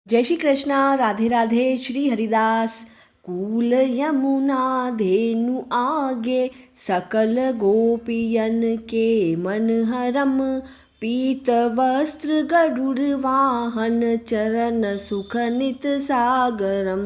जय श्री कृष्णा। राधे राधे। श्री हरिदास। कूल यमुना धेनु आगे, सकल गोपियन के मन हरम। पीत वस्त्र गरुड़ वाहन, चरण सुख नित सागरम।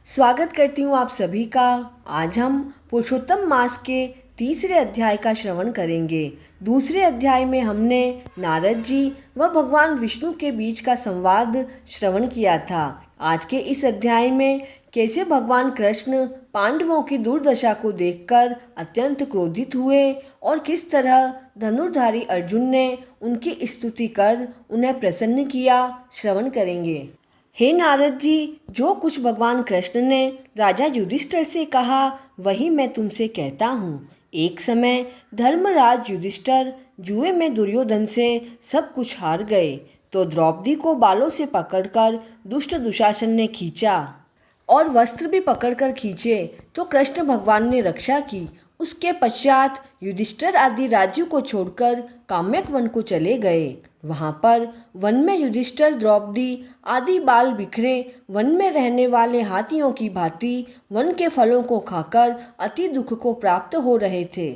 स्वागत करती हूँ आप सभी का। आज हम पुरुषोत्तम मास के तीसरे अध्याय का श्रवण करेंगे। दूसरे अध्याय में हमने नारद जी व भगवान विष्णु के बीच का संवाद श्रवण किया था। आज के इस अध्याय में कैसे भगवान कृष्ण पांडवों की दुर्दशा को देखकर अत्यंत क्रोधित हुए और किस तरह धनुर्धारी अर्जुन ने उनकी स्तुति कर उन्हें प्रसन्न किया, श्रवण करेंगे। हे नारद जी, जो कुछ भगवान कृष्ण ने राजा युधिष्ठिर से कहा वही मैं तुमसे कहता हूँ। एक समय धर्मराज युधिष्ठिर जुए में दुर्योधन से सब कुछ हार गए तो द्रौपदी को बालों से पकड़कर दुष्ट दुशासन ने खींचा और वस्त्र भी पकड़कर खींचे तो कृष्ण भगवान ने रक्षा की। उसके पश्चात युधिष्ठिर आदि राज्यों को छोड़कर काम्यक वन को चले गए। वहाँ पर वन में युधिष्ठिर द्रौपदी आदि बाल बिखरे वन में रहने वाले हाथियों की भांति वन के फलों को खाकर अति दुख को प्राप्त हो रहे थे।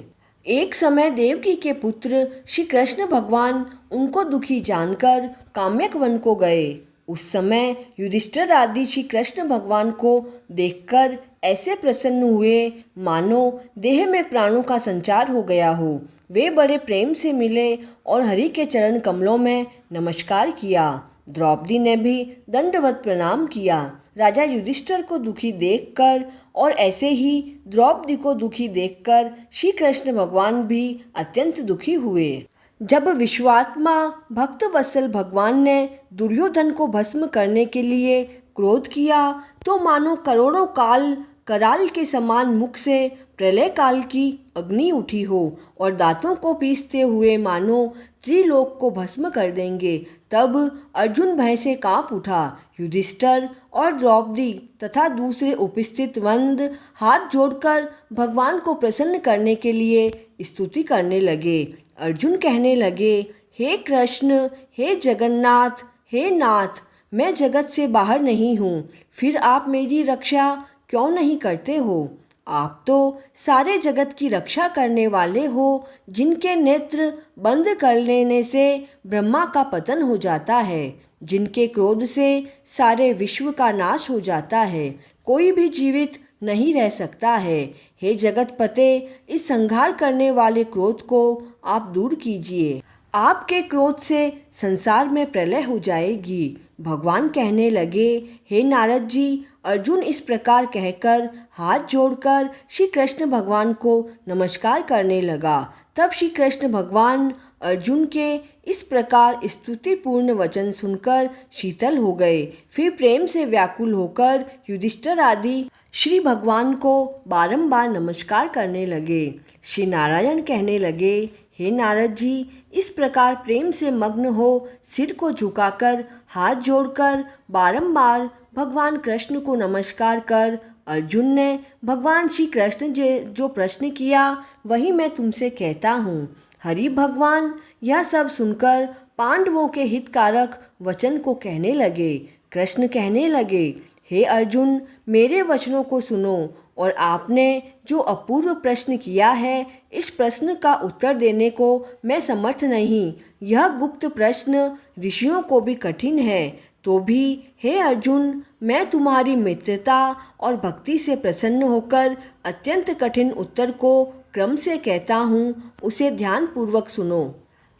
एक समय देवकी के पुत्र श्री कृष्ण भगवान उनको दुखी जानकर काम्यक वन को गए। उस समय युधिष्ठिर आदि श्री कृष्ण भगवान को देखकर ऐसे प्रसन्न हुए मानो देह में प्राणों का संचार हो गया हो। वे बड़े प्रेम से मिले और हरि के चरण कमलों में नमस्कार किया। द्रौपदी ने भी दंडवत प्रणाम किया। राजा युधिष्ठिर को दुखी देखकर और ऐसे ही द्रौपदी को दुखी देखकर श्री कृष्ण भगवान भी अत्यंत दुखी हुए। जब विश्वात्मा भक्त वत्सल भगवान ने दुर्योधन को भस्म करने के लिए क्रोध किया तो मानो करोड़ों काल कराल के समान मुख से प्रलय काल की अग्नि उठी हो और दांतों को पीसते हुए मानो त्रिलोक को भस्म कर देंगे। तब अर्जुन भय से कांप उठा। युधिष्ठिर और द्रौपदी तथा दूसरे उपस्थित वंद हाथ जोड़कर भगवान को प्रसन्न करने के लिए स्तुति करने लगे। अर्जुन कहने लगे, हे कृष्ण, हे जगन्नाथ, हे नाथ, मैं जगत से बाहर नहीं हूँ, फिर आप मेरी रक्षा क्यों नहीं करते हो? आप तो सारे जगत की रक्षा करने वाले हो, जिनके नेत्र बंद कर लेने से ब्रह्मा का पतन हो जाता है, जिनके क्रोध से सारे विश्व का नाश हो जाता है, कोई भी जीवित नहीं रह सकता है। हे जगतपते, इस संहार करने वाले क्रोध को आप दूर कीजिए। आपके क्रोध से संसार में प्रलय हो जाएगी। भगवान कहने लगे, हे नारद जी, अर्जुन इस प्रकार कहकर हाथ जोड़कर श्री कृष्ण भगवान को नमस्कार करने लगा। तब श्री कृष्ण भगवान अर्जुन के इस प्रकार स्तुतिपूर्ण वचन सुनकर शीतल हो गए। फिर प्रेम से व्याकुल होकर युधिष्ठिर आदि श्री भगवान को बारंबार नमस्कार करने लगे। श्री नारायण कहने लगे, हे नारद जी, इस प्रकार प्रेम से मग्न हो सिर को झुकाकर हाथ जोड़कर बारंबार भगवान कृष्ण को नमस्कार कर अर्जुन ने भगवान श्री कृष्ण जो प्रश्न किया वही मैं तुमसे कहता हूँ। हरि भगवान यह सब सुनकर पांडवों के हितकारक वचन को कहने लगे। कृष्ण कहने लगे, हे अर्जुन, मेरे वचनों को सुनो और आपने जो अपूर्व प्रश्न किया है, इस प्रश्न का उत्तर देने को मैं समर्थ नहीं। यह गुप्त प्रश्न ऋषियों को भी कठिन है, तो भी हे अर्जुन, मैं तुम्हारी मित्रता और भक्ति से प्रसन्न होकर अत्यंत कठिन उत्तर को क्रम से कहता हूँ, उसे ध्यानपूर्वक सुनो।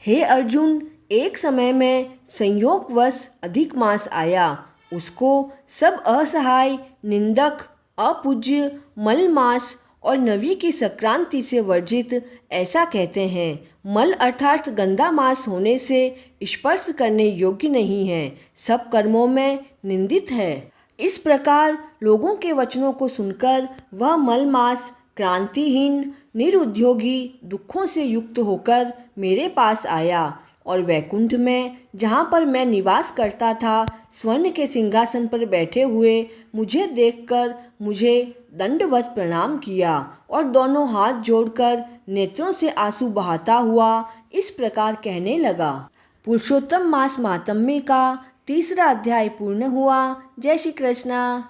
हे अर्जुन, एक समय में संयोगवश अधिक मास आया। उसको सब असहाय, निंदक, अपूज्य, मलमास और नवी की संक्रांति से वर्जित ऐसा कहते हैं। मल अर्थात गंदा मास होने से स्पर्श करने योग्य नहीं है, सब कर्मों में निंदित है। इस प्रकार लोगों के वचनों को सुनकर वह मलमास क्रांतिहीन, निरुद्योगी, दुखों से युक्त होकर मेरे पास आया और वैकुंठ में, जहाँ पर मैं निवास करता था, स्वर्ण के सिंहासन पर बैठे हुए मुझे देखकर मुझे दंडवत प्रणाम किया और दोनों हाथ जोड़कर नेत्रों से आंसू बहाता हुआ इस प्रकार कहने लगा। पुरुषोत्तम मास माहात्म्य का तीसरा अध्याय पूर्ण हुआ। जय श्री कृष्ण।